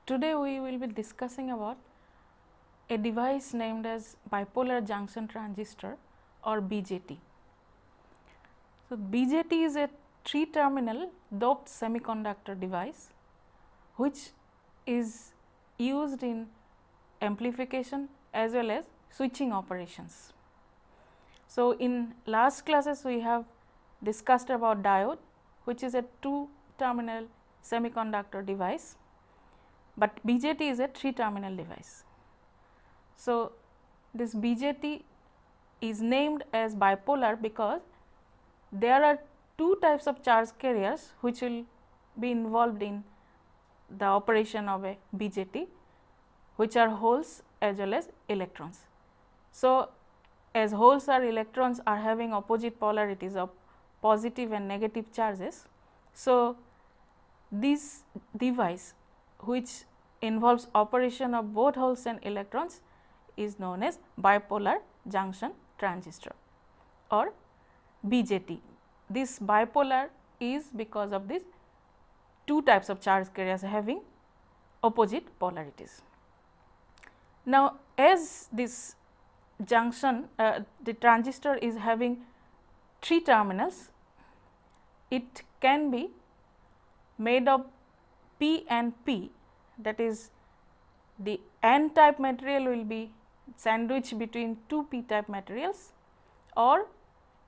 Today we will be discussing about a device named as bipolar junction transistor or BJT. So, BJT is a 3 terminal doped semiconductor device which is used in amplification as well as switching operations. So, in last classes we have discussed about diode, which is a 2 terminal semiconductor device, but BJT is a 3 terminal device. So, this BJT is named as bipolar because there are 2 types of charge carriers which will be involved in the operation of a BJT, which are holes as well as electrons. So, as holes or electrons are having opposite polarities of positive and negative charges. So, this device which involves operation of both holes and electrons is known as bipolar junction transistor or BJT. This bipolar is because of these 2 types of charge carriers having opposite polarities. Now, as this junction the transistor is having 3 terminals, it can be made of P and P, that is the N type material will be sandwiched between 2 P type materials, or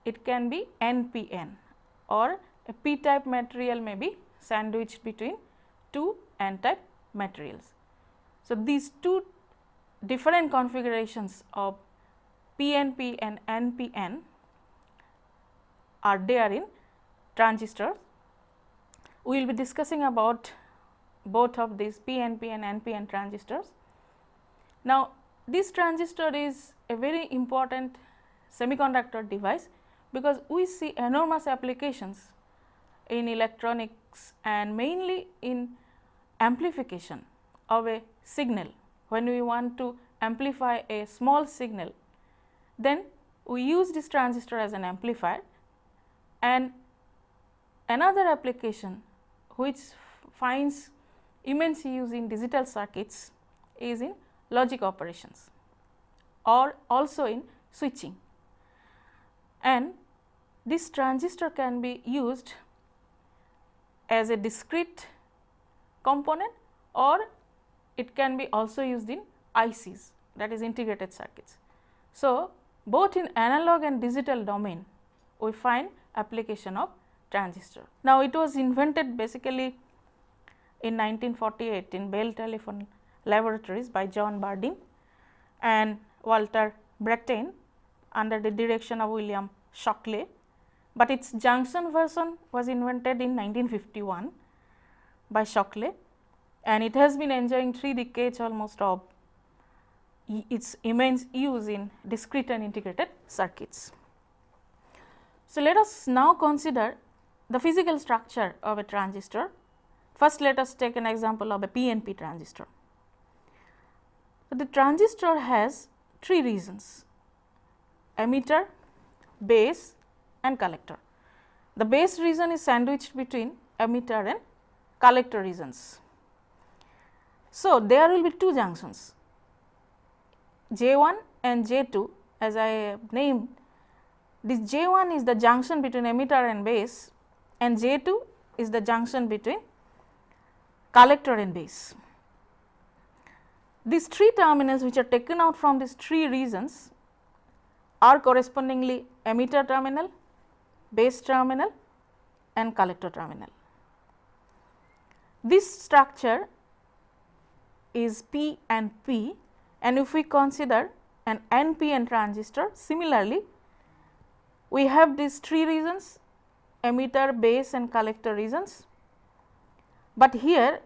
it can be NPN, or a P type material may be sandwiched between 2 N type materials. So, these 2 different configurations of PNP and NPN are there in transistors. We will be discussing about both of these PNP and NPN transistors. Now, this transistor is a very important semiconductor device because we see enormous applications in electronics and mainly in amplification of a signal. When we want to amplify a small signal, then we use this transistor as an amplifier, and another application which finds immense use in digital circuits is in logic operations or also in switching. And this transistor can be used as a discrete component, or it can be also used in ICs, that is integrated circuits. So, both in analog and digital domain we find application of transistor. Now, it was invented basically in 1948 in Bell Telephone Laboratories by John Bardeen and Walter Brattain under the direction of William Shockley, but its junction version was invented in 1951 by Shockley, and it has been enjoying 3 decades almost of its immense use in discrete and integrated circuits. So, let us now consider the physical structure of a transistor. First, let us take an example of a PNP transistor. So, the transistor has 3 regions: emitter, base and collector. The base region is sandwiched between emitter and collector regions. So, there will be 2 junctions, J1 and J2, as I have named. This J1 is the junction between emitter and base, and J2 is the junction between collector and base. These 3 terminals which are taken out from these 3 regions are correspondingly emitter terminal, base terminal and collector terminal. This structure is P and P, and if we consider an NPN transistor, similarly we have these 3 regions, emitter, base and collector regions, but here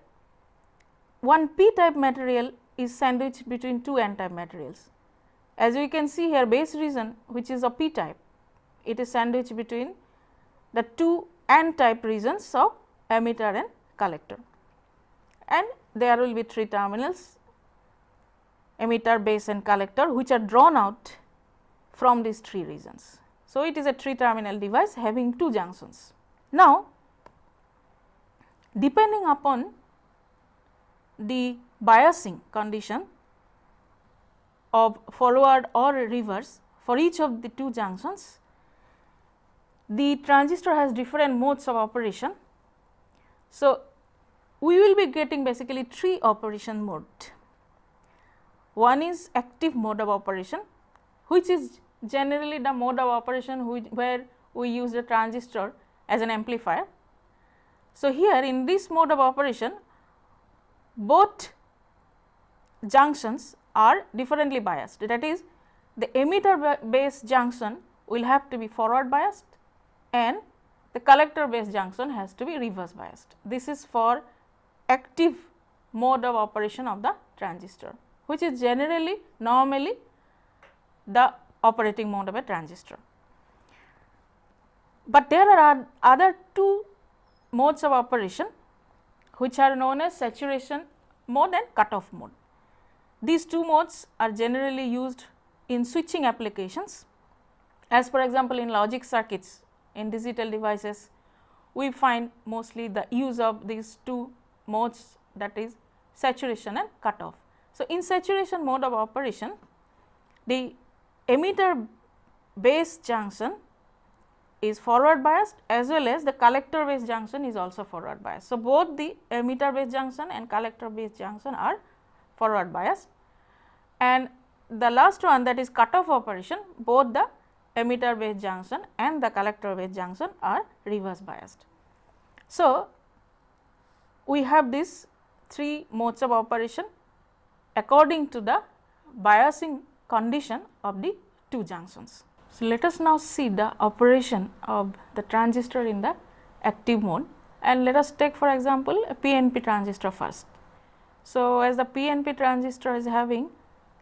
one P type material is sandwiched between 2 N type materials. As we can see here, base region which is of P type, it is sandwiched between the 2 N type regions of emitter and collector, and there will be 3 terminals, emitter, base and collector, which are drawn out from these 3 regions. So, it is a 3 terminal device having 2 junctions. Now, depending upon the biasing condition of forward or reverse for each of the two junctions, the transistor has different modes of operation. So, we will be getting basically 3 operation mode. One is active mode of operation, which is generally the mode of operation where we use the transistor as an amplifier. So, here in this mode of operation, both junctions are differently biased, that is the emitter base junction will have to be forward biased and the collector base junction has to be reverse biased. This is for active mode of operation of the transistor, which is generally normally the operating mode of a transistor. But there are other 2 modes of operation which are known as saturation mode and cutoff mode. These 2 modes are generally used in switching applications. As for example, in logic circuits, in digital devices, we find mostly the use of these 2 modes, that is saturation and cutoff. So, in saturation mode of operation, the emitter base junction is forward biased as well as the collector base junction is also forward biased. So, both the emitter base junction and collector base junction are forward biased, and the last one, that is cutoff operation, both the emitter base junction and the collector base junction are reverse biased. So, we have these 3 modes of operation according to the biasing condition of the 2 junctions. So, let us now see the operation of the transistor in the active mode, and let us take for example, a PNP transistor first. So, as the PNP transistor is having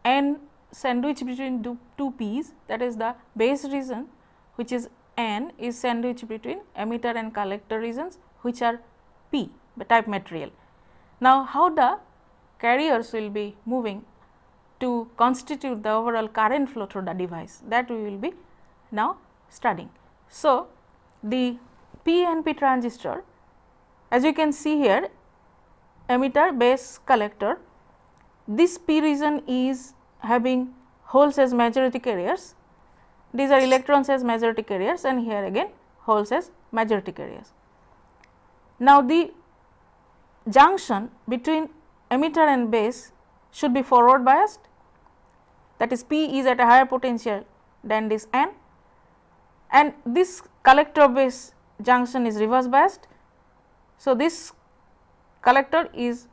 N sandwiched between 2 P's, that is the base region which is N is sandwiched between emitter and collector regions which are P, the type material. Now, how the carriers will be moving to constitute the overall current flow through the device, that we will be now studying. So, the PNP transistor, as you can see here, emitter, base, collector, this P region is having holes as majority carriers, these are electrons as majority carriers, and here again holes as majority carriers. Now, the junction between emitter and base should be forward biased, that is P is at a higher potential than this N, and this collector base junction is reverse biased. So, this collector is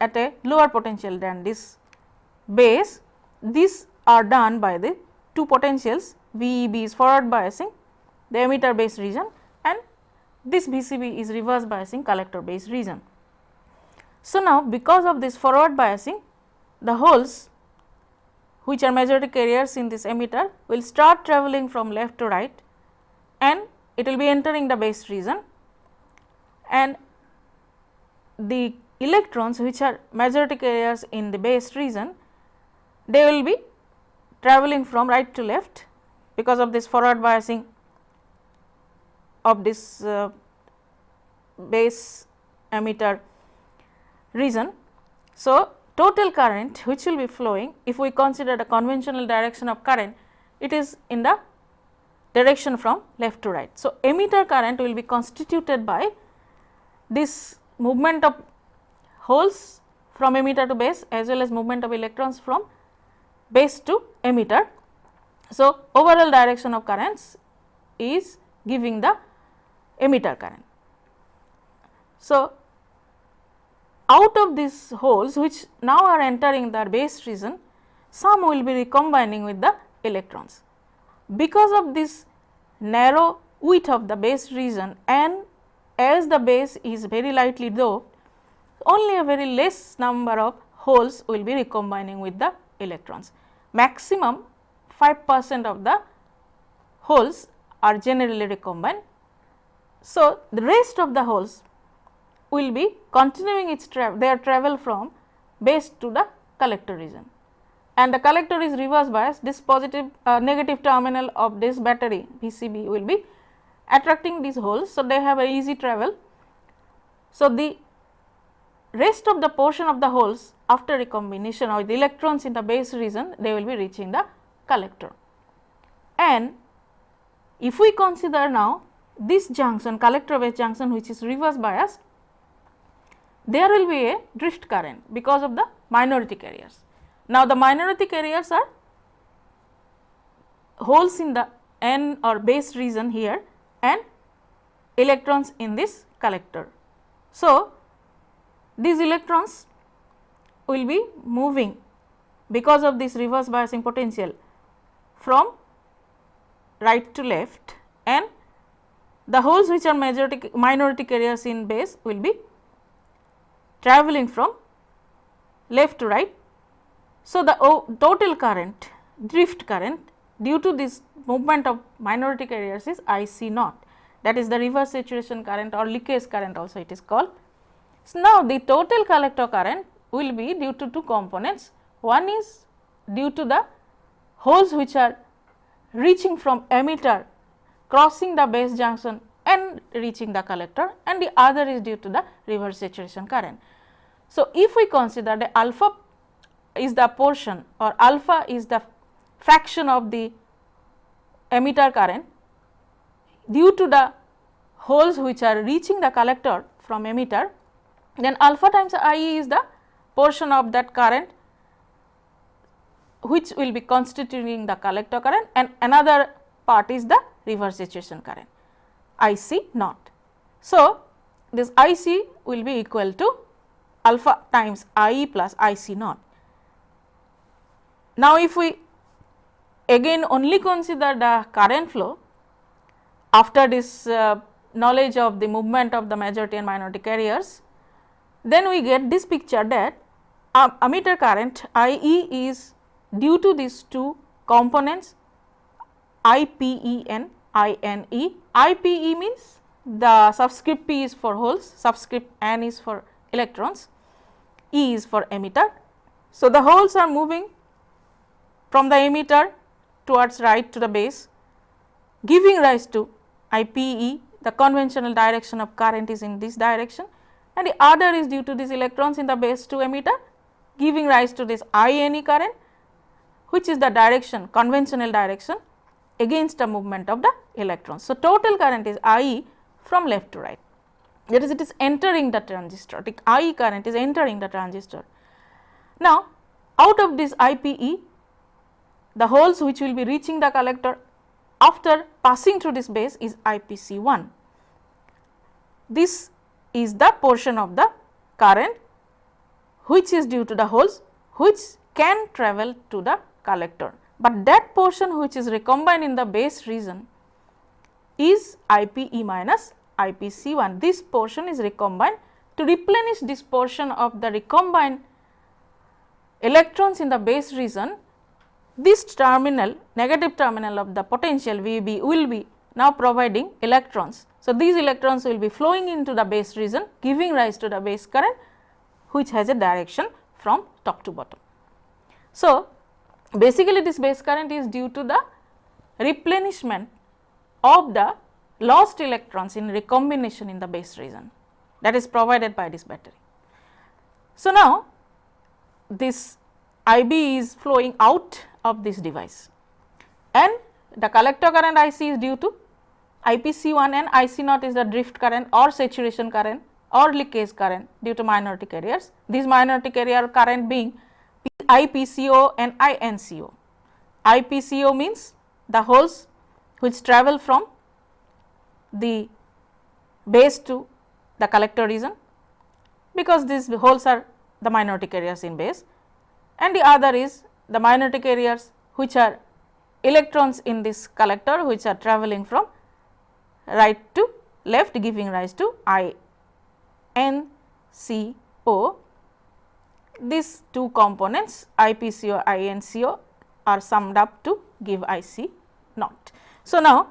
at a lower potential than this base. These are done by the 2 potentials, VEB is forward biasing the emitter base region and this VCB is reverse biasing collector base region. So, now because of this forward biasing, the holes which are majority carriers in this emitter will start travelling from left to right and it will be entering the base region, and the electrons which are majority carriers in the base region, they will be travelling from right to left because of this forward biasing of this base emitter region. So, total current which will be flowing, if we consider the conventional direction of current, it is in the direction from left to right. So, emitter current will be constituted by this movement of holes from emitter to base as well as movement of electrons from base to emitter. So, overall direction of currents is giving the emitter current. So, out of these holes which now are entering the base region, some will be recombining with the electrons. Because of this narrow width of the base region and as the base is very lightly doped, only a very less number of holes will be recombining with the electrons. Maximum 5% of the holes are generally recombined. So, the rest of the holes will be continuing its their travel from base to the collector region, and the collector is reverse biased. This positive negative terminal of this battery PCB will be attracting these holes. So, they have a easy travel. So, the rest of the portion of the holes after recombination or the electrons in the base region, they will be reaching the collector. And if we consider now this junction, collector base junction, which is reverse biased, there will be a drift current because of the minority carriers. Now, the minority carriers are holes in the N or base region here and electrons in this collector. So, these electrons will be moving because of this reverse biasing potential from right to left, and the holes which are minority carriers in base will be travelling from left to right. So, the total current, drift current due to this movement of minority carriers is I C naught, that is the reverse saturation current or leakage current also it is called. So, now the total collector current will be due to two components. One is due to the holes which are reaching from emitter, crossing the base junction and reaching the collector, and the other is due to the reverse saturation current. So, if we consider the alpha is the portion or alpha is the fraction of the emitter current due to the holes which are reaching the collector from emitter, then alpha times I E is the portion of that current which will be constituting the collector current, and another part is the reverse saturation current I C naught. So, this I C will be equal to alpha times I E plus I C naught. Now, if we again only consider the current flow after this knowledge of the movement of the majority and minority carriers, then we get this picture that emitter current I E is due to these two components I P E and I N E. I P E means the subscript P is for holes, subscript N is for electrons, E is for emitter. So, the holes are moving from the emitter towards right to the base, giving rise to I P E, the conventional direction of current is in this direction, and the other is due to these electrons in the base to emitter, giving rise to this I N E current, which is the direction, conventional direction against the movement of the electrons. So, total current is I E from left to right, that is it is entering the transistor, the I E current is entering the transistor. Now, out of this I P E, the holes which will be reaching the collector after passing through this base is I P C 1. This is the portion of the current which is due to the holes which can travel to the collector, but that portion which is recombined in the base region is I P E minus I P C 1. This portion is recombined. To replenish this portion of the recombined electrons in the base region, this terminal, negative terminal of the potential VB will be now providing electrons. So, these electrons will be flowing into the base region, giving rise to the base current which has a direction from top to bottom. So, basically this base current is due to the replenishment of the lost electrons in recombination in the base region, that is provided by this battery. So, now this IB is flowing out of this device, and the collector current IC is due to IPC1 and IC naught is the drift current or saturation current or leakage current due to minority carriers. These minority carrier current being IPCO and INCO. IPCO means the holes which travel from the base to the collector region, because these holes are the minority carriers in base, and the other is the minority carriers which are electrons in this collector which are travelling from right to left, giving rise to INCO. These two components IPCO, INCO are summed up to give IC naught. So, now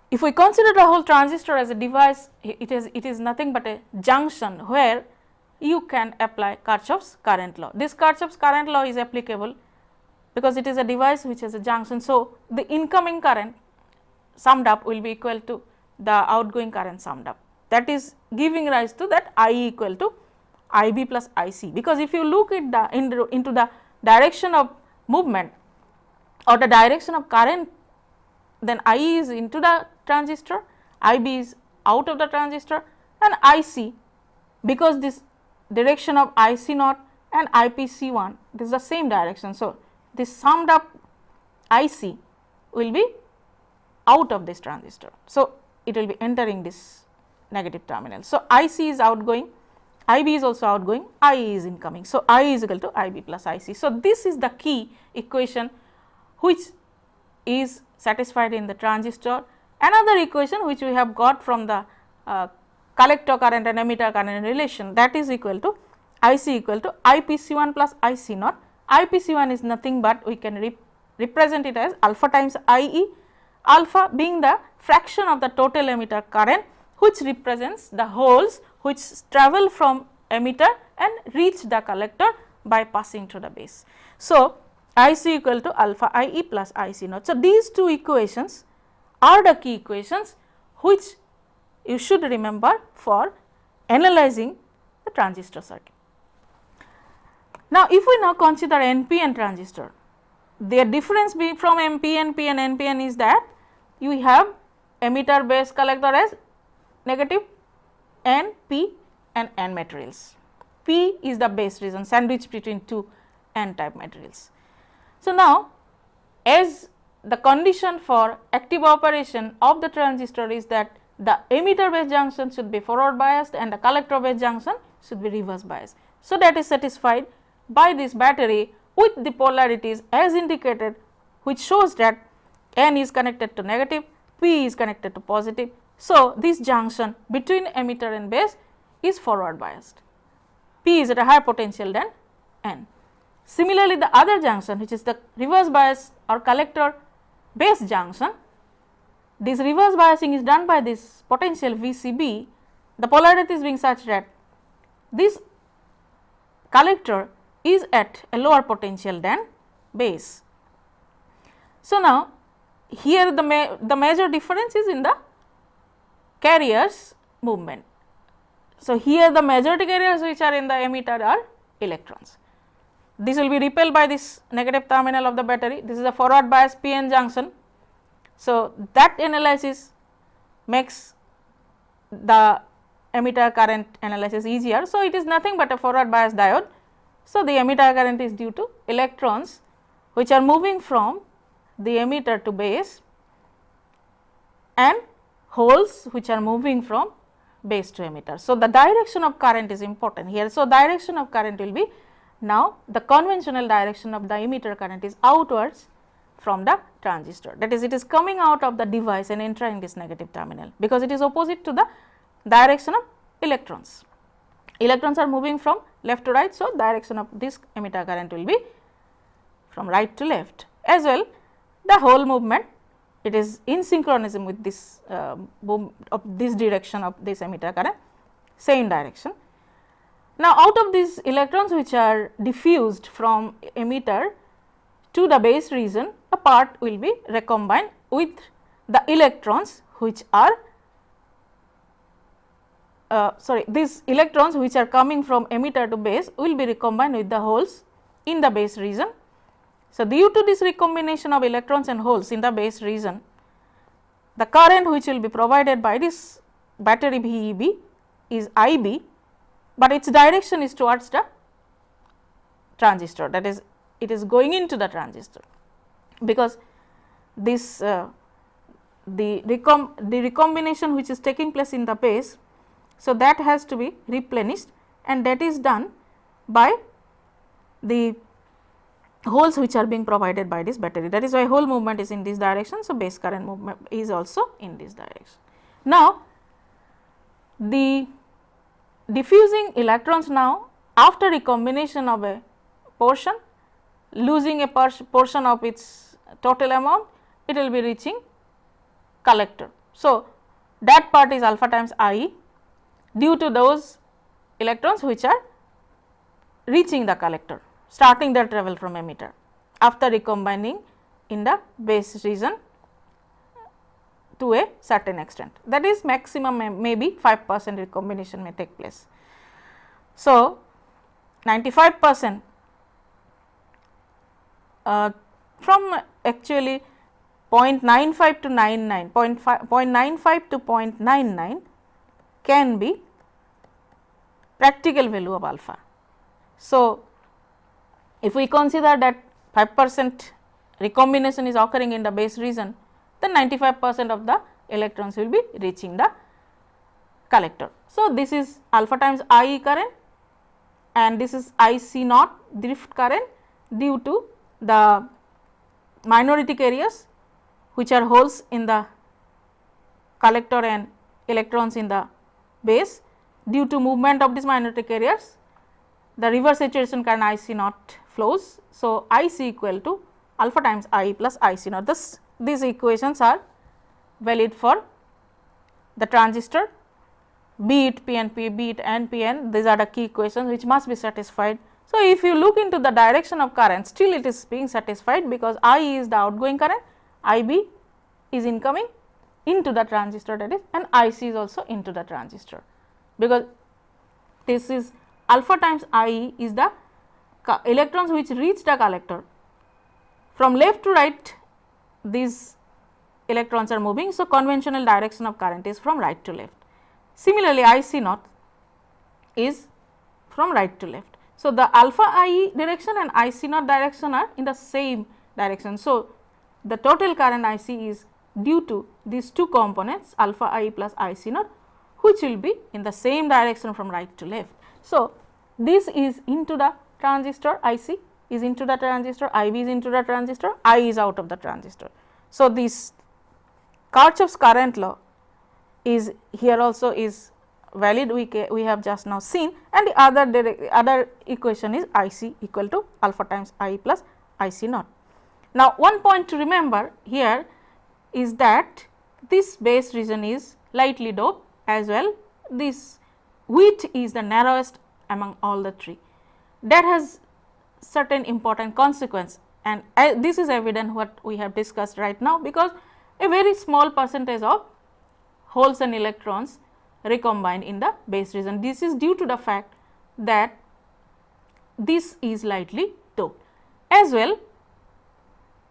if we consider the whole transistor as a device, it is nothing but a junction where you can apply Kirchhoff's current law. This Kirchhoff's current law is applicable because it is a device which has a junction. So, the incoming current summed up will be equal to the outgoing current summed up, that is giving rise to that I equal to IB plus IC, because if you look at the into the direction of movement or the direction of current, then IE is into the transistor, IB is out of the transistor, and IC, because this direction of IC naught and IPC1, this is the same direction. So, this summed up IC will be out of this transistor. So, it will be entering this negative terminal. So, IC is outgoing, IB is also outgoing, IE is incoming. So, IE is equal to IB plus IC. So, this is the key equation which is satisfied in the transistor. Another equation which we have got from the collector current and emitter current relation, that is equal to IC equal to IPC1 plus IC naught. IPC1 is nothing but we can represent it as alpha times IE, alpha being the fraction of the total emitter current which represents the holes which travel from emitter and reach the collector by passing through the base. So, IC equal to alpha IE plus IC naught. So, these two equations are the key equations which you should remember for analyzing the transistor circuit. Now, if we now consider NPN transistor, their difference from PNP and NPN is that you have emitter base collector as negative N, P and N materials. P is the base region sandwiched between two N type materials. So, now as the condition for active operation of the transistor is that the emitter base junction should be forward biased and the collector base junction should be reverse biased. So, that is satisfied by this battery with the polarities as indicated, which shows that N is connected to negative, P is connected to positive. So, this junction between emitter and base is forward biased, P is at a higher potential than N. Similarly, the other junction which is the reverse bias or collector base junction, this reverse biasing is done by this potential VCB, the polarity is being such that this collector is at a lower potential than base. So, now here the major difference is in the carriers movement. So, here the majority carriers which are in the emitter are electrons. This will be repelled by this negative terminal of the battery. This is a forward bias PN junction. So, that analysis makes the emitter current analysis easier. So, it is nothing but a forward bias diode. So, the emitter current is due to electrons which are moving from the emitter to base and holes which are moving from base to emitter. So, the direction of current is important here. So, direction of current will be now the conventional direction of the emitter current is outwards from the transistor, that is it is coming out of the device and entering this negative terminal, because it is opposite to the direction of electrons. Electrons are moving from left to right. So, direction of this emitter current will be from right to left. As well, the whole movement, it is in synchronism with this this direction of this emitter current, same direction. Now, out of these electrons which are diffused from emitter to the base region, a part will be recombined with the electrons which are these electrons which are coming from emitter to base will be recombined with the holes in the base region. So, due to this recombination of electrons and holes in the base region, the current which will be provided by this battery VEB is IB, but its direction is towards the transistor, that is it is going into the transistor, because this the recombination which is taking place in the base. So, that has to be replenished and that is done by the holes which are being provided by this battery, that is why whole movement is in this direction. So, base current movement is also in this direction. Now, the diffusing electrons now after recombination of a portion, losing a portion of its total amount, it will be reaching collector. So, that part is alpha times IE due to those electrons which are reaching the collector, starting their travel from emitter after recombining in the base region to a certain extent, that is maximum maybe 5% recombination may take place. So, 95% from actually 0.95 to 99, 0.95 to 0.99 can be practical value of alpha. So, if we consider that 5% recombination is occurring in the base region, then 95% of the electrons will be reaching the collector. So, this is alpha times I current and this is I C naught drift current due to the minority carriers which are holes in the collector and electrons in the base. Due to movement of these minority carriers, the reverse saturation current I C naught flows. So, I C equal to alpha times I plus I C naught. These equations are valid for the transistor, be it PNP, be it NPN, these are the key equations which must be satisfied. So, if you look into the direction of current, still it is being satisfied because I is the outgoing current, IB is incoming into the transistor, that is, and IC is also into the transistor, because this is alpha times I is the electrons which reach the collector. From left to right these electrons are moving. So, conventional direction of current is from right to left. Similarly, IC naught is from right to left. So, the alpha I direction and IC naught direction are in the same direction. So, the total current IC is due to these two components alpha I plus IC naught, which will be in the same direction from right to left. So, this is into the transistor, IC is into the transistor, IB is into the transistor, I is out of the transistor. So, this Kirchhoff's current law is here also is valid, we have just now seen, and the other equation is IC equal to alpha times I plus IC naught. Now, one point to remember here is that this base region is lightly doped as well, this width is the narrowest among all the three. That has certain important consequence, and this is evident what we have discussed right now, because a very small percentage of holes and electrons recombine in the base region. This is due to the fact that this is lightly doped. As well,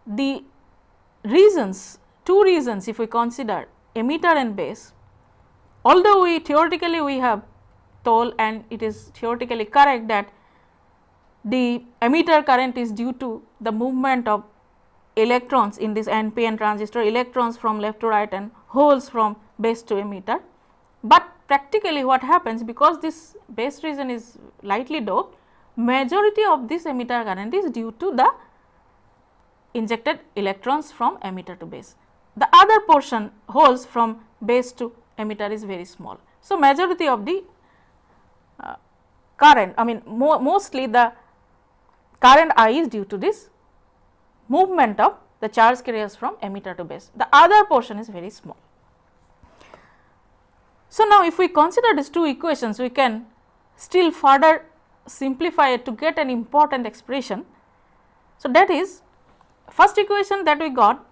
the regions, two regions if we consider emitter and base, although we theoretically we have told and it is theoretically correct that the emitter current is due to the movement of electrons in this NPN transistor, electrons from left to right and holes from base to emitter. But practically what happens, because this base region is lightly doped, majority of this emitter current is due to the injected electrons from emitter to base. The other portion holes from base to emitter is very small. So, majority of the current, I mean mostly the current I is due to this movement of the charge carriers from emitter to base. The other portion is very small. So, now if we consider these two equations, we can still further simplify it to get an important expression. So, that is first equation that we got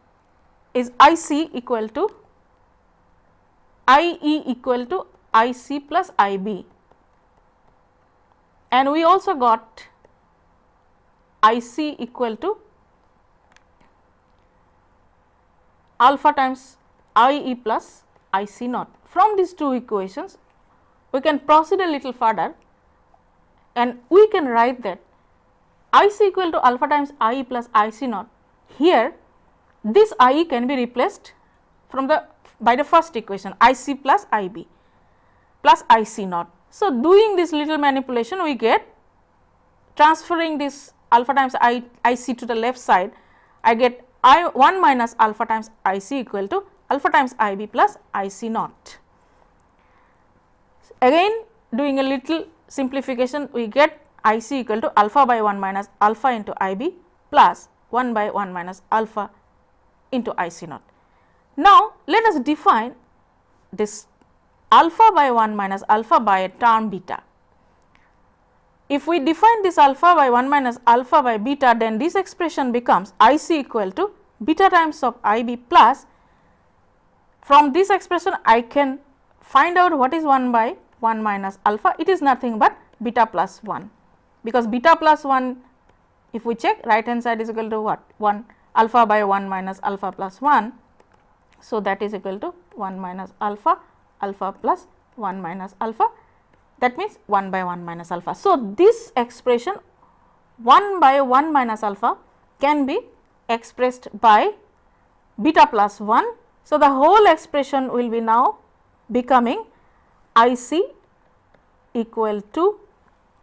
is IC equal to IE equal to IC plus IB, and we also got IC equal to alpha times IE plus IC naught. From these two equations, we can proceed a little further and we can write that IC equal to alpha times IE plus IC naught. Here this IE can be replaced from the by the first equation IC plus IB plus IC naught. So, doing this little manipulation, we get transferring this alpha times IC to the left side, I get I1 minus alpha times IC equal to alpha times IB plus IC naught. Again doing a little simplification, we get IC equal to alpha by 1 minus alpha into IB plus 1 by 1 minus alpha into IC naught. Now, let us define this alpha by 1 minus alpha by a term beta. If we define this alpha by 1 minus alpha by beta, then this expression becomes IC equal to beta times of IB plus, from this expression I can find out what is 1 by 1 minus alpha, it is nothing but beta plus 1. because beta plus 1, if we check, right hand side is equal to what, 1 alpha by 1 minus alpha plus 1. So, that is equal to 1 minus alpha, alpha plus 1 minus alpha, that means 1 by 1 minus alpha. So, this expression 1 by 1 minus alpha can be expressed by beta plus 1. So, the whole expression will be now becoming IC equal to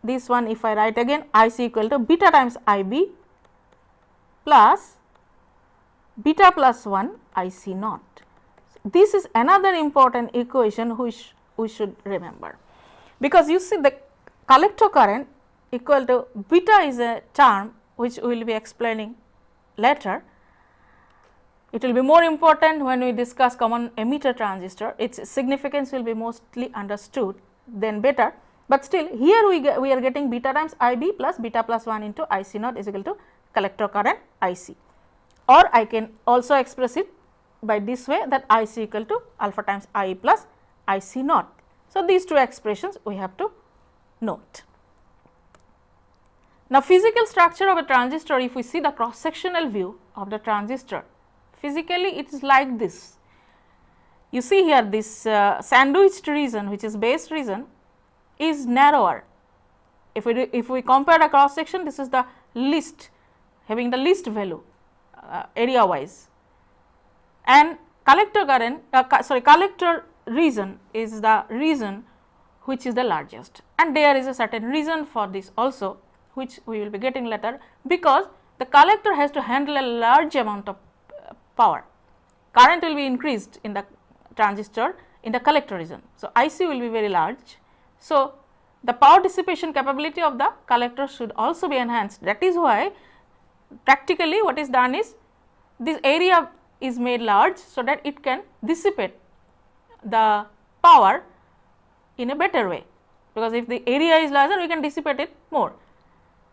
this one, if I write again, IC equal to beta times IB plus beta plus 1 IC naught. This is another important equation which we should remember, because you see the collector current equal to beta is a term which we will be explaining later. It will be more important when we discuss common emitter transistor, its significance will be mostly understood then better, but still here we are getting beta times IB plus beta plus 1 into IC naught is equal to collector current IC, or I can also express it by this way, that IC equal to alpha times I plus IC naught. So, these two expressions we have to note. Now, physical structure of a transistor, if we see the cross sectional view of the transistor, physically it is like this. You see here this sandwiched region, which is base region, is narrower. If we compare a cross section, this is the least, having the least value area wise, and collector current collector region is the region which is the largest, and there is a certain reason for this also, which we will be getting later, because the collector has to handle a large amount of power. Current will be increased in the transistor in the collector region. So, IC will be very large. So, the power dissipation capability of the collector should also be enhanced. That is why practically what is done is this area is made large, so that it can dissipate the power in a better way, because if the area is larger we can dissipate it more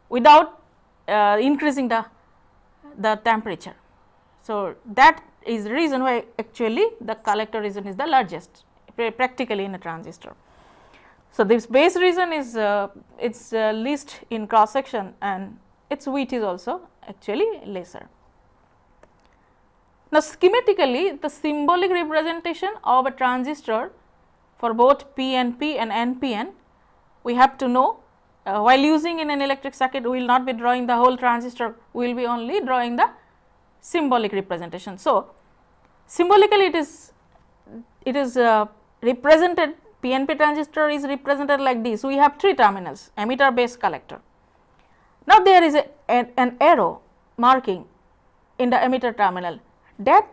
without increasing the temperature. So, that is the reason why actually the collector region is the largest practically in a transistor. So, this base region is its least in cross section, and its width is also actually lesser. Now, schematically the symbolic representation of a transistor for both PNP and NPN we have to know. While using in an electric circuit, we will not be drawing the whole transistor, we will be only drawing the symbolic representation. So, symbolically it is represented, PNP transistor is represented like this. We have 3 terminals, emitter, base, collector. Now, there is an arrow marking in the emitter terminal, that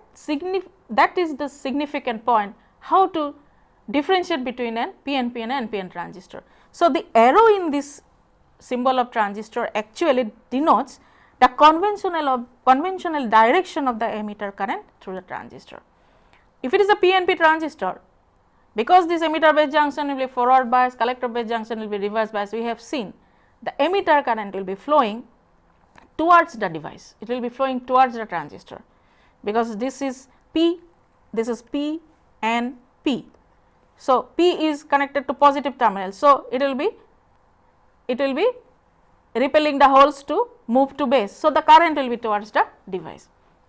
is the significant point how to differentiate between an PNP and NPN transistor. So, the arrow in this symbol of transistor actually denotes the conventional direction of the emitter current through the transistor. If it is a PNP transistor, because this emitter base junction will be forward bias, collector base junction will be reverse bias, we have seen the emitter current will be flowing towards the device, it will be flowing towards the transistor, because this is P, this is P and P. So, P is connected to positive terminal. So, it will be repelling the holes to move to base. So, the current will be towards the device,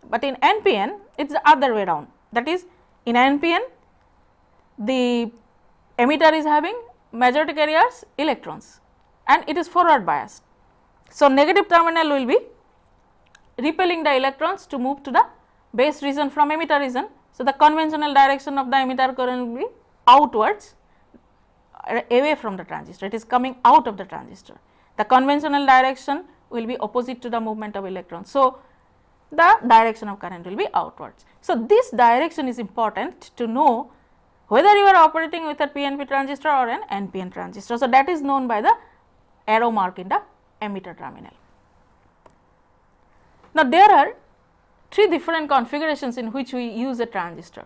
but in NPN it is the other way around, that is in NPN the emitter is having majority carriers electrons and it is forward biased. So, negative terminal will be repelling the electrons to move to the base region from emitter region. So, the conventional direction of the emitter current will be outwards, away from the transistor, it is coming out of the transistor. The conventional direction will be opposite to the movement of electrons. So, the direction of current will be outwards. So, this direction is important to know whether you are operating with a PNP transistor or an NPN transistor. So, that is known by the arrow mark in the emitter terminal. Now, there are 3 different configurations in which we use a transistor.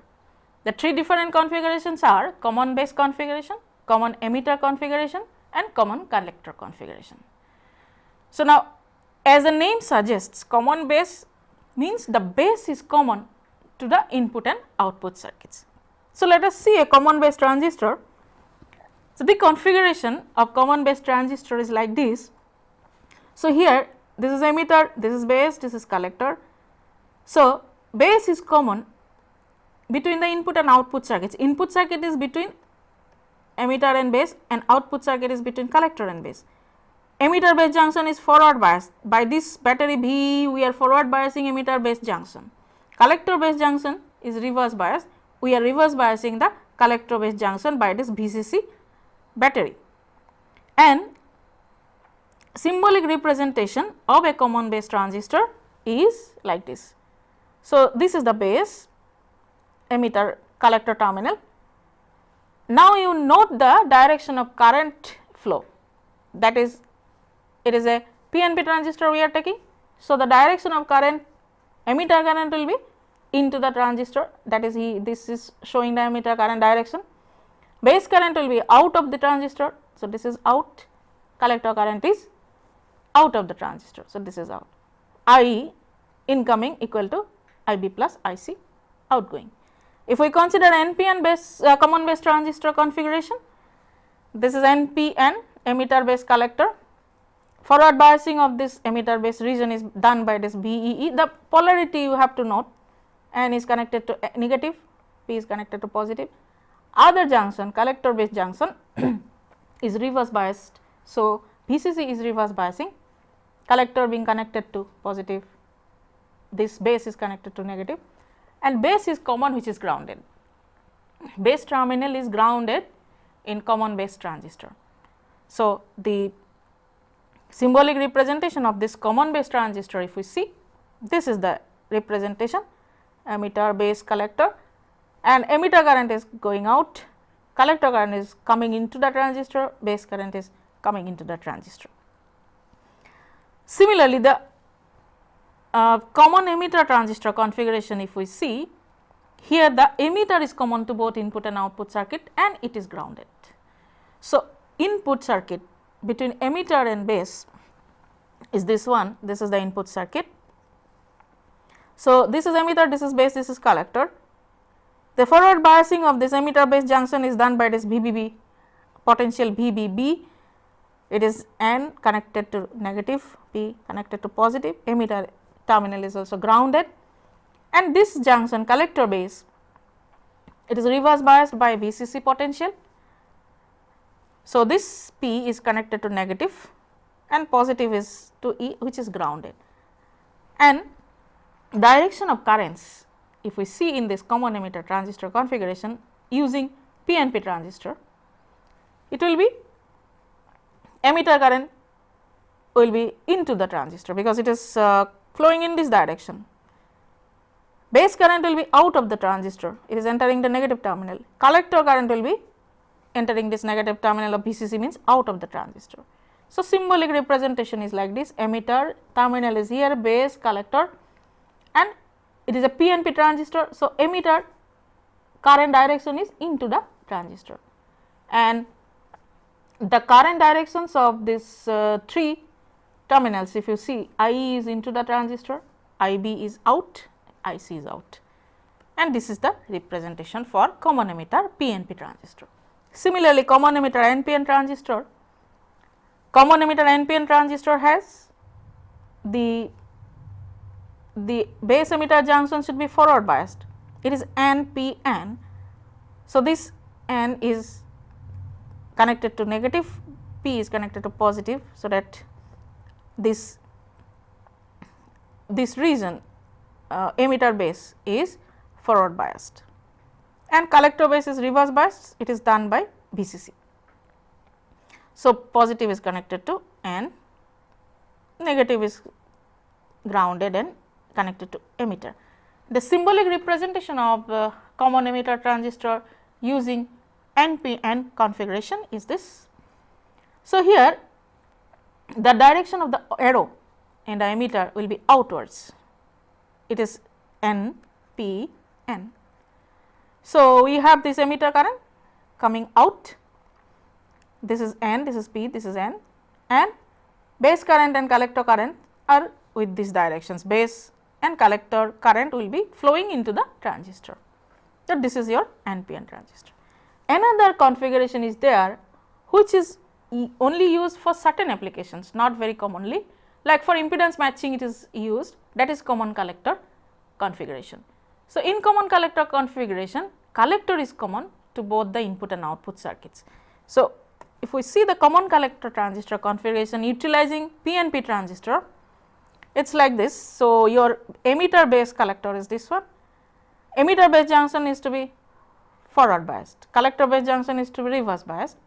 The 3 different configurations are common base configuration, common emitter configuration and common collector configuration. So, now as the name suggests, common base means the base is common to the input and output circuits. So, let us see a common base transistor. So, the configuration of common base transistor is like this. So, here this is emitter, this is base, this is collector. So, base is common between the input and output circuits. Input circuit is between emitter and base, and output circuit is between collector and base. Emitter base junction is forward biased. By this battery V, we are forward biasing emitter base junction. Collector base junction is reverse biased. We are reverse biasing the collector base junction by this VCC battery. And symbolic representation of a common base transistor is like this. So, this is the base, emitter, collector terminal. Now, you note the direction of current flow, that is, it is a PNP transistor we are taking. So, the direction of current, emitter current will be into the transistor, that is this is showing the emitter current direction. Base current will be out of the transistor. So, this is out, collector current is out of the transistor. So, this is out, I incoming equal to IB plus IC outgoing. If we consider NPN base common base transistor configuration, this is NPN, emitter base collector. Forward biasing of this emitter base region is done by this BEE. The polarity you have to note, N is connected to negative, P is connected to positive. Other junction, collector base junction is reverse biased. So, VCC is reverse biasing, collector being connected to positive, this base is connected to negative, and base is common, which is grounded. Base terminal is grounded in common base transistor. So, the symbolic representation of this common base transistor, if we see, this is the representation, emitter, base, collector, and emitter current is going out, collector current is coming into the transistor, base current is coming into the transistor. Similarly, the common emitter transistor configuration, if we see, here the emitter is common to both input and output circuit, and it is grounded. So, input circuit between emitter and base is this one, this is the input circuit. So, this is emitter, this is base, this is collector. The forward biasing of this emitter base junction is done by this VBB, potential VBB. It is N connected to negative, P connected to positive, emitter terminal is also grounded, and this junction collector base, it is reverse biased by VCC potential. So, this P is connected to negative and positive is to E, which is grounded, and direction of currents, if we see in this common emitter transistor configuration using PNP transistor, it will be emitter current will be into the transistor, because it is flowing in this direction. Base current will be out of the transistor, it is entering the negative terminal. Collector current will be entering this negative terminal of VCC, means out of the transistor. So, symbolic representation is like this, emitter terminal is here, base, collector, and it is a PNP transistor. So, emitter current direction is into the transistor, and the current directions of this three terminals, if you see, IE is into the transistor, IB is out, IC is out, and this is the representation for common emitter PNP transistor. Similarly, common emitter NPN transistor, common emitter NPN transistor has the base emitter junction should be forward biased, it is NPN. So, this N is connected to negative, P is connected to positive. So, that this region emitter base is forward biased, and collector base is reverse biased, it is done by VCC. So, positive is connected to N, negative is grounded and connected to emitter. The symbolic representation of common emitter transistor using NPN configuration is this. So, here the direction of the arrow in the emitter will be outwards, it is N, P, N. So, we have this emitter current coming out, this is N, this is P, this is N, and base current and collector current are with these directions, base and collector current will be flowing into the transistor. So, this is your NPN transistor. Another configuration is there, which is only used for certain applications, not very commonly, like for impedance matching it is used, that is common collector configuration. So, in common collector configuration, collector is common to both the input and output circuits. So, if we see the common collector transistor configuration utilizing PNP transistor, it is like this. So, your emitter base collector is this one, emitter base junction is to be forward biased, collector base junction is to be reverse biased.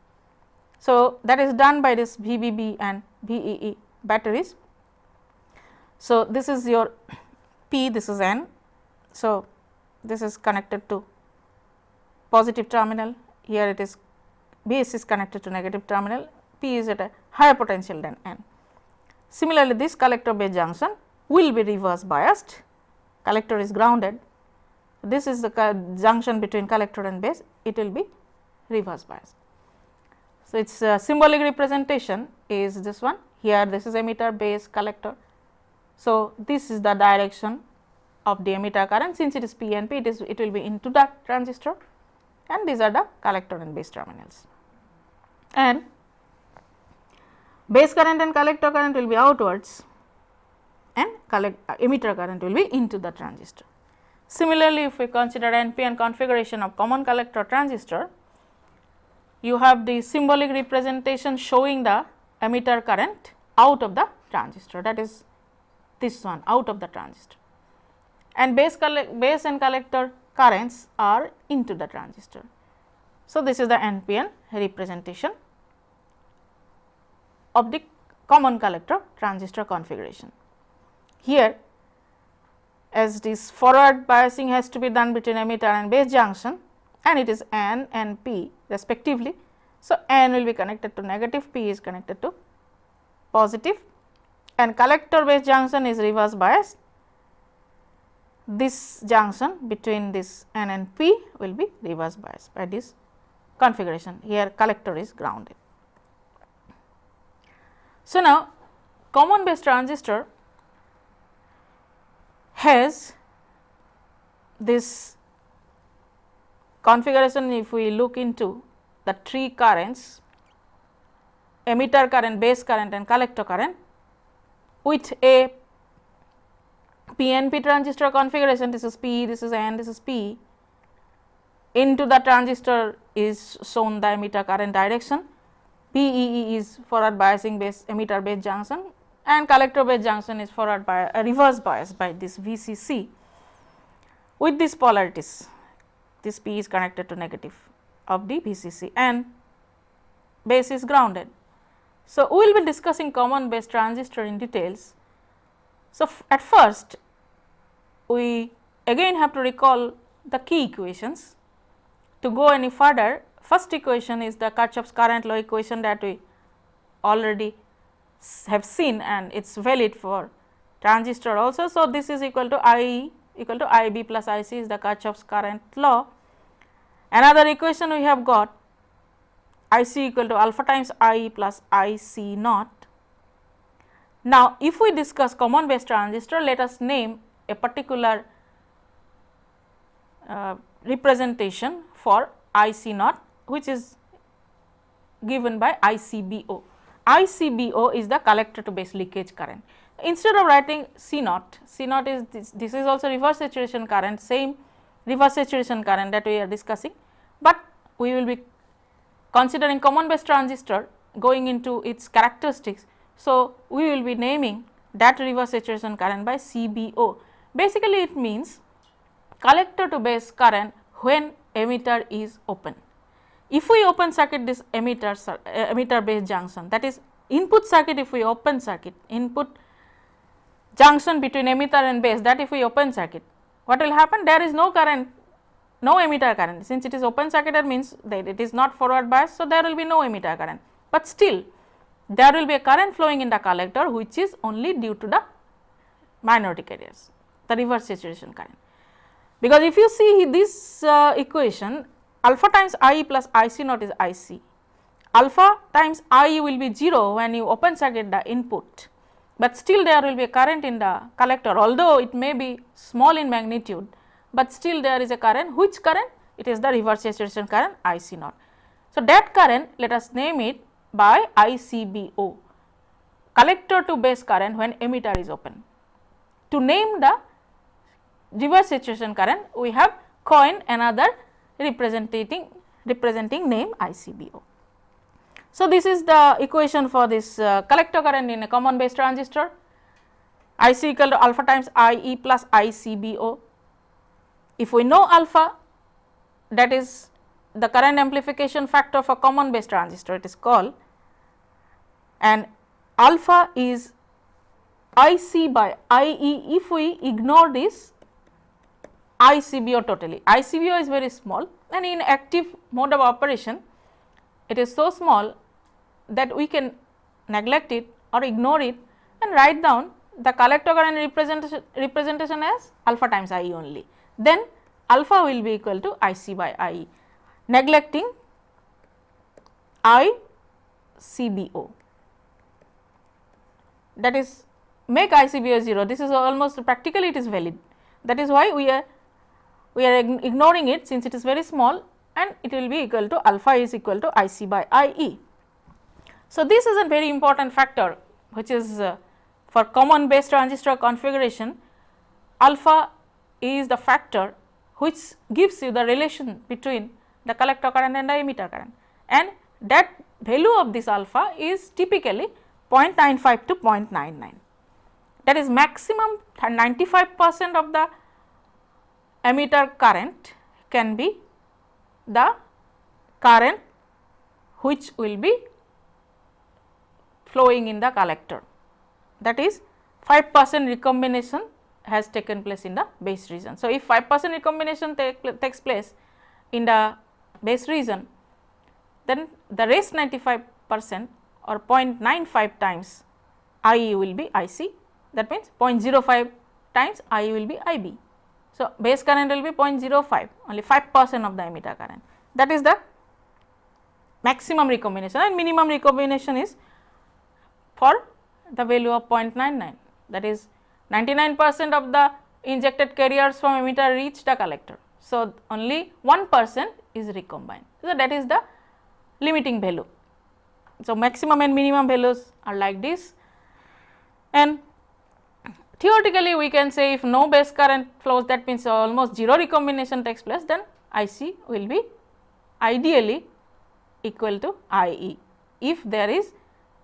So, that is done by this VBB and VEE batteries. So, this is your P, this is N. So, this is connected to positive terminal, here it is base is connected to negative terminal, P is at a higher potential than N. Similarly, this collector base junction will be reverse biased, collector is grounded, this is the junction between collector and base, it will be reverse biased. So, its symbolic representation is this one, here this is emitter, base, collector. So, this is the direction of the emitter current, since it is PNP, it will be into the transistor, and these are the collector and base terminals. And base current and collector current will be outwards, and emitter current will be into the transistor. Similarly, if we consider NPN configuration of common collector transistor, you have the symbolic representation showing the emitter current out of the transistor, that is this one, out of the transistor, and base and collector currents are into the transistor. So, this is the NPN representation of the common collector transistor configuration. Here, as this forward biasing has to be done between emitter and base junction, and it is N and P respectively. So, N will be connected to negative, P is connected to positive, and collector base junction is reverse biased. This junction between this N and P will be reverse biased by this configuration, here collector is grounded. So, now common base transistor has this configuration. If we look into the three currents, emitter current, base current and collector current, with a PNP transistor configuration, this is P, this is N, this is P, into the transistor is shown the emitter current direction, PEE is forward biasing base emitter base junction, and collector base junction is forward by reverse bias by this VCC with these polarities. This P is connected to negative of the VCC and base is grounded. So, we will be discussing common base transistor in details. So, at first we again have to recall the key equations. To go any further, first equation is the Kirchhoff's current law equation that we already have seen, and it is valid for transistor also. So, this is equal to I equal to IB plus IC is the Kirchhoff's current law. Another equation we have got IC equal to alpha times I plus IC naught. Now, if we discuss common base transistor, let us name a particular representation for IC naught, which is given by ICBO. ICBO is the collector to base leakage current. Instead of writing C naught is this is also reverse saturation current, same reverse saturation current that we are discussing, but we will be considering common base transistor going into its characteristics. So, we will be naming that reverse saturation current by CBO. Basically, it means collector to base current when emitter is open. If we open circuit this emitter base junction, that is input circuit, if we open circuit, input junction between emitter and base, that if we open circuit, what will happen? There is no current, no emitter current, since it is open circuit, that means that it is not forward bias. So, there will be no emitter current, but still there will be a current flowing in the collector, which is only due to the minority carriers, the reverse saturation current. Because if you see this equation, alpha times I plus IC naught is IC, alpha times I will be 0 when you open circuit the input, but still there will be a current in the collector, although it may be small in magnitude, but still there is a current. Which current? It is the reverse saturation current IC naught. So, that current let us name it by ICBO, collector to base current when emitter is open. To name the reverse saturation current, we have coined another representing name ICBO. So, this is the equation for this collector current in a common base transistor, IC equal to alpha times IE plus ICBO. If we know alpha, that is the current amplification factor for common base transistor, it is called, and alpha is IC by IE if we ignore this ICBO totally. ICBO is very small, and in active mode of operation it is so small that we can neglect it or ignore it and write down the collector current representation as alpha times IE only. Then alpha will be equal to IC by IE, neglecting ICBO, that is make ICBO 0. This is almost practically it is valid. That is why we are ignoring it, since it is very small, and it will be equal to alpha is equal to IC by IE. So, this is a very important factor which is for common base transistor configuration. Alpha is the factor which gives you the relation between the collector current and the emitter current, and that value of this alpha is typically 0.95 to 0.99. That is maximum 95% of the emitter current can be the current which will be flowing in the collector, that is 5% recombination has taken place in the base region. So, if 5% recombination takes place in the base region, then the rest 95% or 0.95 times IE will be IC, that means 0.05 times IE will be IB. So, base current will be 0.05, only 5% of the emitter current, that is the maximum recombination, and minimum recombination is for the value of 0.99, that is 99% of the injected carriers from emitter reach the collector. So, only 1% is recombined. So, that is the limiting value. So, maximum and minimum values are like this, and theoretically we can say if no base current flows, that means almost 0 recombination takes place, then IC will be ideally equal to IE if there is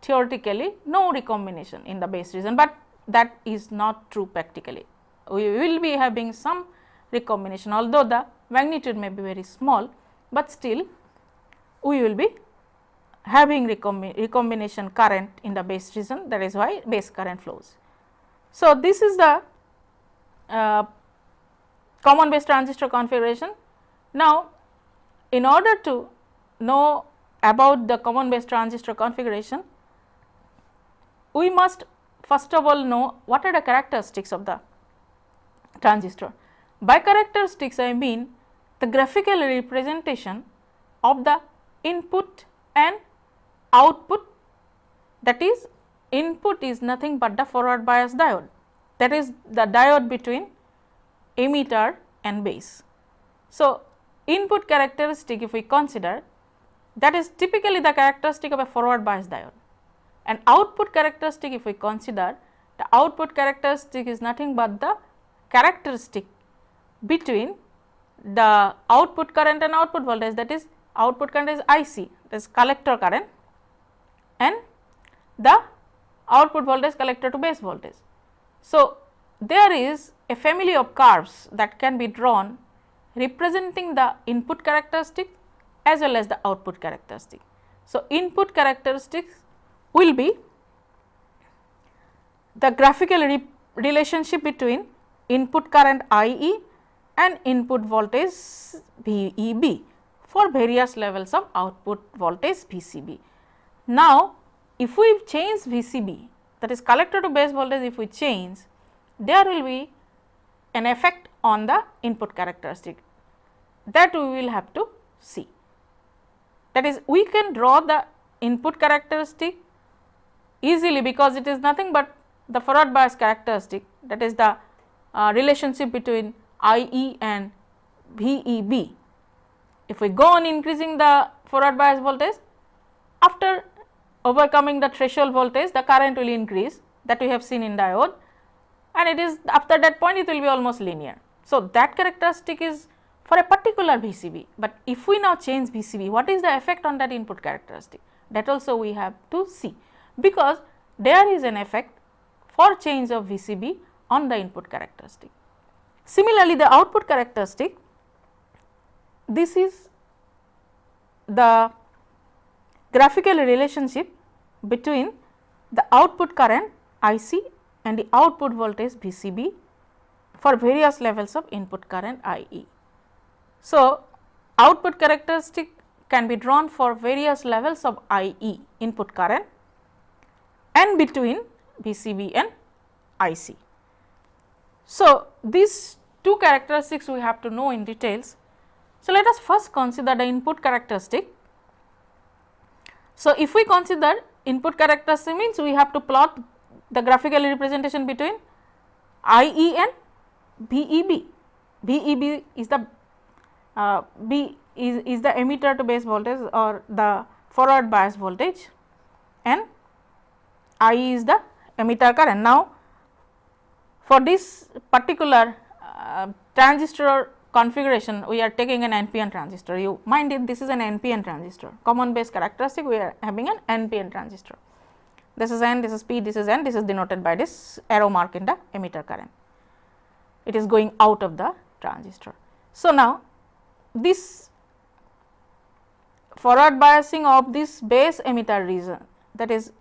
theoretically no recombination in the base region, but that is not true practically. We will be having some recombination, although the magnitude may be very small, but still we will be having recombination current in the base region, that is why base current flows. So, this is the common base transistor configuration. Now, in order to know about the common base transistor configuration, we must first of all know what are the characteristics of the transistor. By characteristics, I mean the graphical representation of the input and output, that is input is nothing but the forward bias diode, that is the diode between emitter and base. So, input characteristic if we consider, that is typically the characteristic of a forward bias diode, and output characteristic if we consider, the output characteristic is nothing but the characteristic between the output current and output voltage, that is output current is IC, that is collector current, and the output voltage collector to base voltage. So, there is a family of curves that can be drawn representing the input characteristic as well as the output characteristic. So, input characteristics will be the graphical relationship between input current IE and input voltage VEB for various levels of output voltage VCB. Now, if we change VCB, that is collector to base voltage, if we change, there will be an effect on the input characteristic, that we will have to see. That is, we can draw the input characteristic easily because it is nothing but the forward bias characteristic, that is the relationship between IE and VEB. If we go on increasing the forward bias voltage, after overcoming the threshold voltage, the current will increase, that we have seen in diode, and it is after that point it will be almost linear. So, that characteristic is for a particular VCB, but if we now change VCB, what is the effect on that input characteristic? That also we have to see, because there is an effect for change of VCB on the input characteristic. Similarly, the output characteristic, this is the graphical relationship between the output current IC and the output voltage VCB for various levels of input current IE. So, output characteristic can be drawn for various levels of IE, input current, and between VCB and IC. So, these two characteristics we have to know in details. So, let us first consider the input characteristic. So, if we consider input characteristic, means we have to plot the graphical representation between IE and VEB. VEB is the is the emitter to base voltage or the forward bias voltage, and IE is the emitter current. Now, for this particular transistor configuration, we are taking an NPN transistor. You mind it, this is an NPN transistor, common base characteristic, we are having an NPN transistor. This is N, this is P, this is N, this is denoted by this arrow mark in the emitter current. It is going out of the transistor. So, now this forward biasing of this base emitter region, that is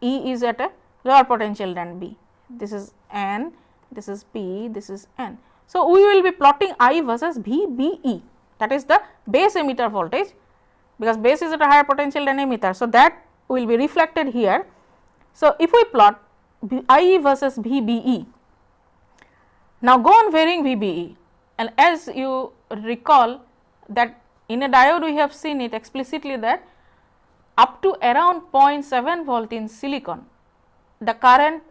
E is at a lower potential than B. This is N, this is P, this is N. So, we will be plotting I versus VBE, that is the base emitter voltage, because base is at a higher potential than emitter. So, that will be reflected here. So, if we plot IE versus VBE, now go on varying VBE, and as you recall that in a diode we have seen it explicitly that up to around 0.7 volt in silicon, the current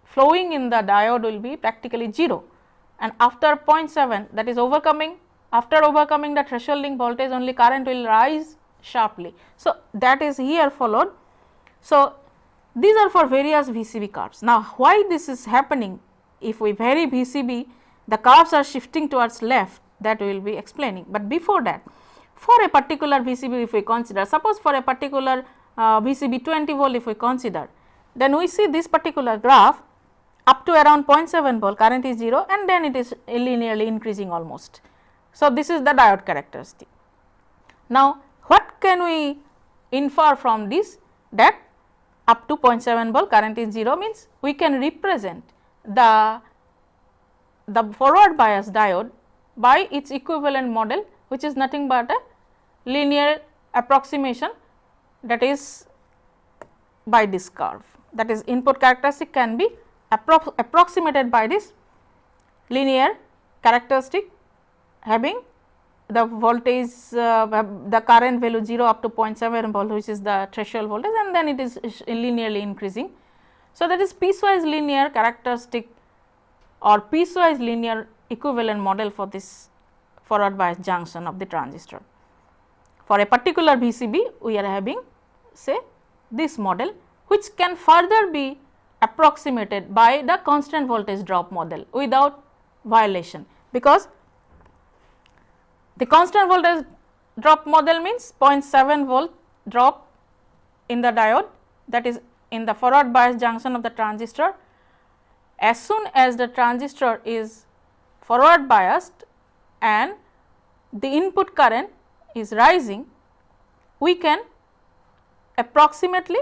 flowing in the diode will be practically 0, and after 0.7, that is after overcoming the thresholding voltage, only current will rise sharply. So, that is here followed. So, these are for various VCB curves. Now, why this is happening? If we vary VCB, the curves are shifting towards left, that we will be explaining. But before that, for a particular VCB, if we consider, suppose for a particular VCB 20 volt if we consider, then we see this particular graph up to around 0.7 volt, current is 0, and then it is linearly increasing almost. So, this is the diode characteristic. Now, what can we infer from this? That up to 0.7 volt current is 0 means we can represent the forward bias diode by its equivalent model, which is nothing but a linear approximation, that is by this curve, that is input characteristic can be approximated by this linear characteristic having the voltage the current value 0 up to 0.7 volt, which is the threshold voltage, and then it is linearly increasing. So, that is piecewise linear characteristic or piecewise linear equivalent model for this forward bias junction of the transistor. For a particular VCB, we are having say this model, which can further be approximated by the constant voltage drop model without violation, because the constant voltage drop model means 0.7 volt drop in the diode, that is in the forward bias junction of the transistor. As soon as the transistor is forward biased and the input current is rising, we can approximately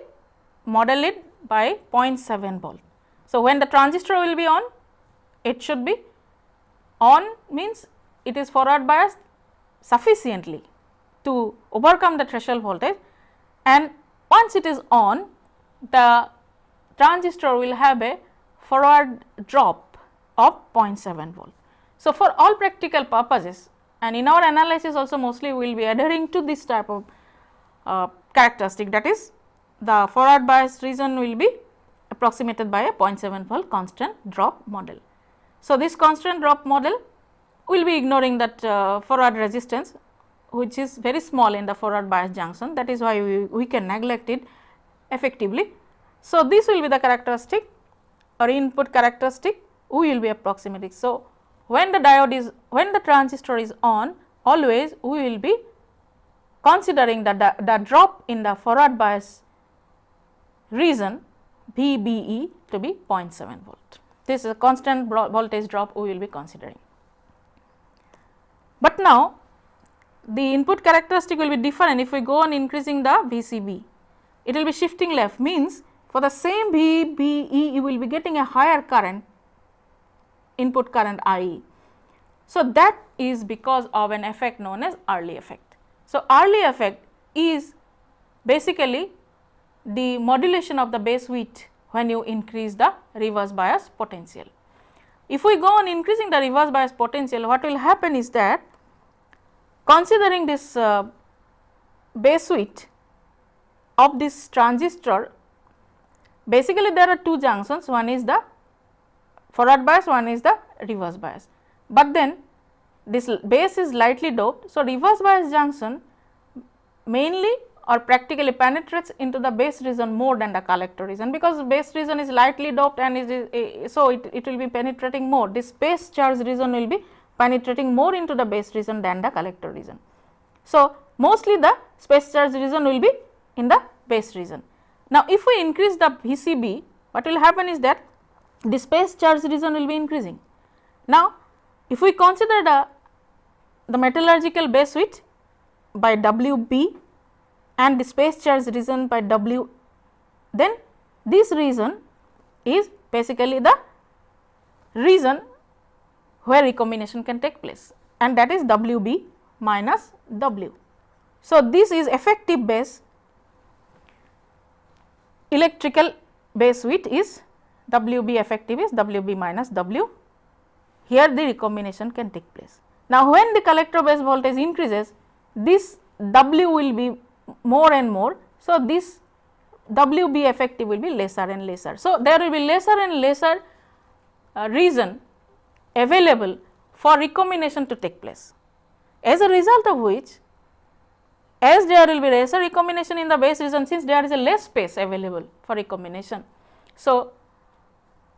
model it by 0.7 volt. So, when the transistor will be on, it should be on means it is forward biased sufficiently to overcome the threshold voltage, and once it is on, the transistor will have a forward drop of 0.7 volt. So, for all practical purposes, and in our analysis also mostly we will be adhering to this type of characteristic, that is the forward bias region will be approximated by a 0.7 volt constant drop model. So, this constant drop model will be ignoring that forward resistance, which is very small in the forward bias junction, that is why we can neglect it effectively. So, this will be the characteristic or input characteristic we will be approximating. So, when the transistor is on, always we will be considering the drop in the forward bias region VBE to be 0.7 volt. This is a constant voltage drop we will be considering. But now, the input characteristic will be different if we go on increasing the VCB. It will be shifting left, means for the same VBE you will be getting a higher current, input current IE. So, that is because of an effect known as early effect. So, early effect is basically the modulation of the base width when you increase the reverse bias potential. If we go on increasing the reverse bias potential, what will happen is that considering this base width of this transistor, basically there are two junctions, one is the forward bias, one is the reverse bias, but then this base is lightly doped. So, reverse bias junction mainly or practically penetrates into the base region more than the collector region, because base region is lightly doped and so it will be penetrating more. This base charge region will be penetrating more into the base region than the collector region. So, mostly the space charge region will be in the base region. Now, if we increase the VCB, what will happen is that the space charge region will be increasing. Now, if we consider the metallurgical base width by WB and the space charge region by W, then this region is basically the region where recombination can take place, and that is WB minus W. So, this is effective base electrical base width is WB, effective is WB minus W, here the recombination can take place. Now, when the collector base voltage increases, this W will be more and more. So, this WB effective will be lesser and lesser. So, there will be lesser and lesser region available for recombination to take place, as a result of which, as there will be lesser recombination in the base region, since there is a less space available for recombination. So,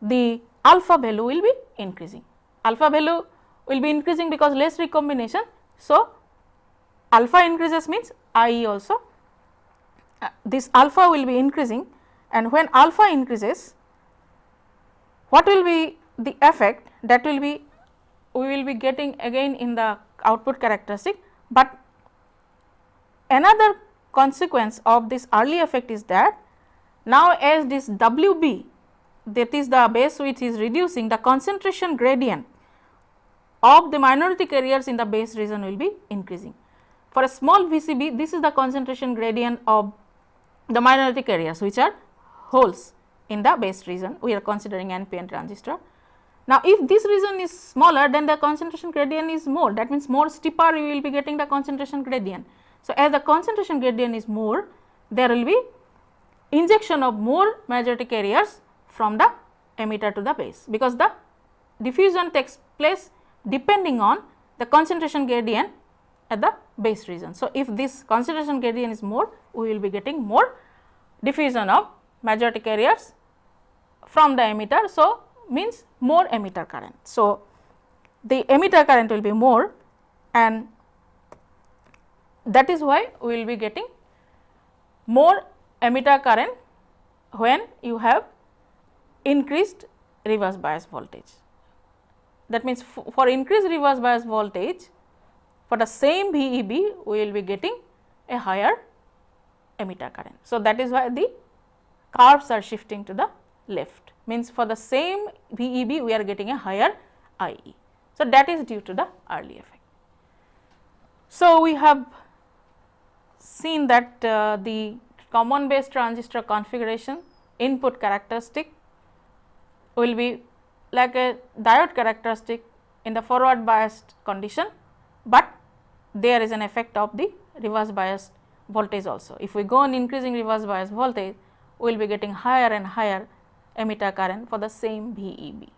the alpha value will be increasing, alpha value will be increasing because less recombination. So, alpha increases means IE also, this alpha will be increasing, and when alpha increases, what will be the effect, that will be we will be getting again in the output characteristic. But another consequence of this early effect is that now as this WB, that is the base width, is reducing, the concentration gradient of the minority carriers in the base region will be increasing. For a small VCB, this is the concentration gradient of the minority carriers, which are holes in the base region. We are considering NPN transistor. Now, if this region is smaller, then the concentration gradient is more, that means more steeper you will be getting the concentration gradient. So, as the concentration gradient is more, there will be injection of more majority carriers from the emitter to the base, because the diffusion takes place depending on the concentration gradient at the base region. So, if this concentration gradient is more, we will be getting more diffusion of majority carriers from the emitter. So, means more emitter current. So, the emitter current will be more, and that is why we will be getting more emitter current when you have increased reverse bias voltage. That means, for increased reverse bias voltage, for the same VEB we will be getting a higher emitter current. So, that is why the curves are shifting to the left, means for the same VEB we are getting a higher IE. So, that is due to the early effect. So, we have seen that the common base transistor configuration input characteristic will be like a diode characteristic in the forward biased condition, but there is an effect of the reverse biased voltage also. If we go on increasing reverse bias voltage, we will be getting higher and higher emitter current for the same VEB.